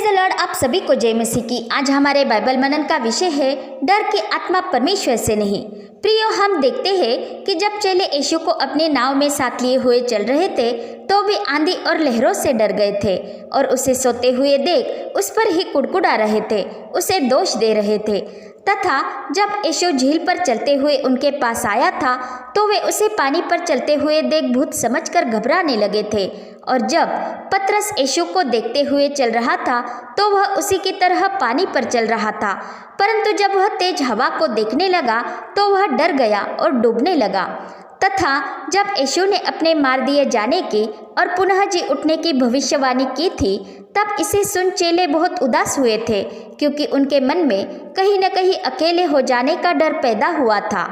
The Lord. आप सभी को जय मसीह की। आज हमारे बाइबल मनन का विषय है डर की आत्मा परमेश्वर से नहीं। प्रियो, हम देखते हैं कि जब चेले यीशु को अपने नाव में साथ लिए हुए चल रहे थे तो भी आंधी और लहरों से डर गए थे और उसे सोते हुए देख उस पर ही कुड़कुड़ा रहे थे, उसे दोष दे रहे थे। तथा जब यीशु झील पर चलते हुए उनके पास आया था तो वे उसे पानी पर चलते हुए देख भूत समझकर घबराने लगे थे। और जब पतरस यीशु को देखते हुए चल रहा था तो वह उसी की तरह पानी पर चल रहा था, परंतु जब वह तेज हवा को देखने लगा तो वह डर गया और डूबने लगा। तथा जब यीशु ने अपने मार दिए जाने की और पुनः जी उठने की भविष्यवाणी की थी तब इसे सुन चेले बहुत उदास हुए थे, क्योंकि उनके मन में कहीं न कहीं अकेले हो जाने का डर पैदा हुआ था।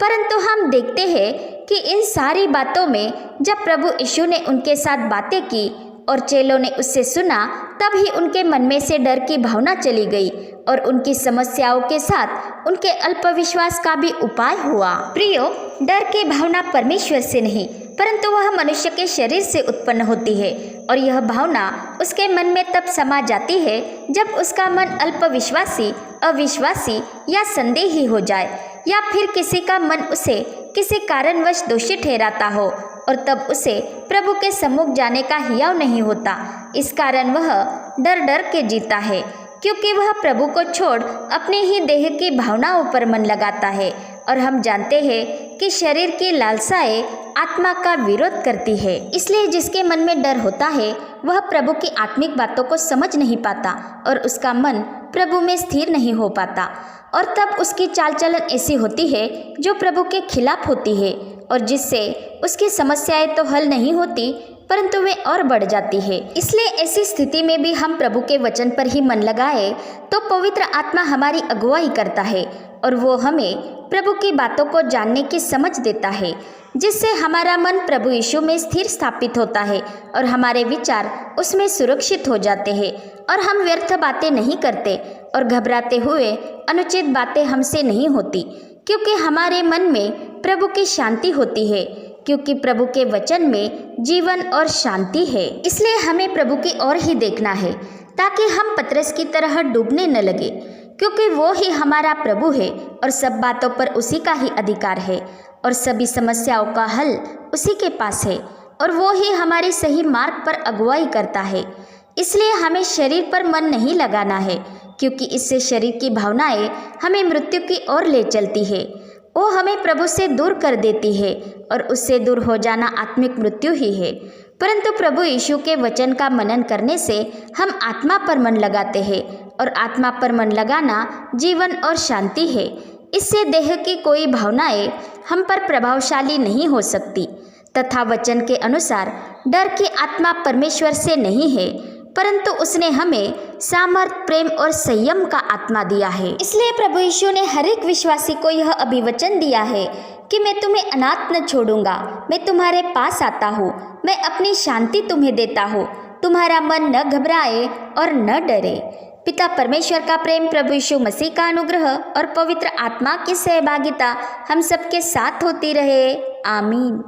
परंतु हम देखते हैं कि इन सारी बातों में जब प्रभु यीशु ने उनके साथ बातें की और चेलों ने उससे सुना, तब ही उनके मन में से डर की भावना चली गई और उनकी समस्याओं के साथ उनके अल्पविश्वास का भी उपाय हुआ। प्रियो, डर की भावना परमेश्वर से नहीं परंतु वह मनुष्य के शरीर से उत्पन्न होती है और यह भावना उसके मन में तब समा जाती है जब उसका मन अल्पविश्वासी, अविश्वासी या संदेही हो जाए, या फिर किसी का मन उसे किसी कारणवश दोषी ठहराता हो और तब उसे प्रभु के सम्मुख जाने का हियाव नहीं होता। इस कारण वह डर डर के जीता है, क्योंकि वह प्रभु को छोड़ अपने ही देह की भावनाओं पर मन लगाता है। और हम जानते हैं कि शरीर की लालसाएं आत्मा का विरोध करती है, इसलिए जिसके मन में डर होता है वह प्रभु की आत्मिक बातों को समझ नहीं पाता और उसका मन प्रभु में स्थिर नहीं हो पाता, और तब उसकी चाल चलन ऐसी होती है जो प्रभु के खिलाफ होती है और जिससे उसकी समस्याएं तो हल नहीं होती परंतु वे और बढ़ जाती है। इसलिए ऐसी स्थिति में भी हम प्रभु के वचन पर ही मन लगाए तो पवित्र आत्मा हमारी अगुवाई करता है और वो हमें प्रभु की बातों को जानने की समझ देता है, जिससे हमारा मन प्रभु यीशु में स्थिर स्थापित होता है और हमारे विचार उसमें सुरक्षित हो जाते हैं और हम व्यर्थ बातें नहीं करते और घबराते हुए अनुचित बातें हमसे नहीं होती, क्योंकि हमारे मन में प्रभु की शांति होती है, क्योंकि प्रभु के वचन में जीवन और शांति है। इसलिए हमें प्रभु की ओर ही देखना है ताकि हम पतरस की तरह डूबने न लगे, क्योंकि वो ही हमारा प्रभु है और सब बातों पर उसी का ही अधिकार है और सभी समस्याओं का हल उसी के पास है और वो ही हमारी सही मार्ग पर अगुवाई करता है। इसलिए हमें शरीर पर मन नहीं लगाना है, क्योंकि इससे शरीर की भावनाएं हमें मृत्यु की ओर ले चलती है। वो हमें प्रभु से दूर कर देती है और उससे दूर हो जाना आत्मिक मृत्यु ही है। परंतु प्रभु यीशु के वचन का मनन करने से हम आत्मा पर मन लगाते हैं और आत्मा पर मन लगाना जीवन और शांति है। इससे देह की कोई भावनाएं हम पर प्रभावशाली नहीं हो सकती। तथा वचन के अनुसार डर की आत्मा परमेश्वर से नहीं है परंतु उसने हमें सामर्थ, प्रेम और संयम का आत्मा दिया है। इसलिए प्रभु यीशु ने हर एक विश्वासी को यह अभिवचन दिया है कि मैं तुम्हें अनाथ न छोड़ूंगा, मैं तुम्हारे पास आता हूँ, मैं अपनी शांति तुम्हें देता हूँ, तुम्हारा मन न घबराए और न डरे। पिता परमेश्वर का प्रेम, प्रभु यीशु मसीह का अनुग्रह और पवित्र आत्मा की सहभागिता हम सबके साथ होती रहे। आमीन।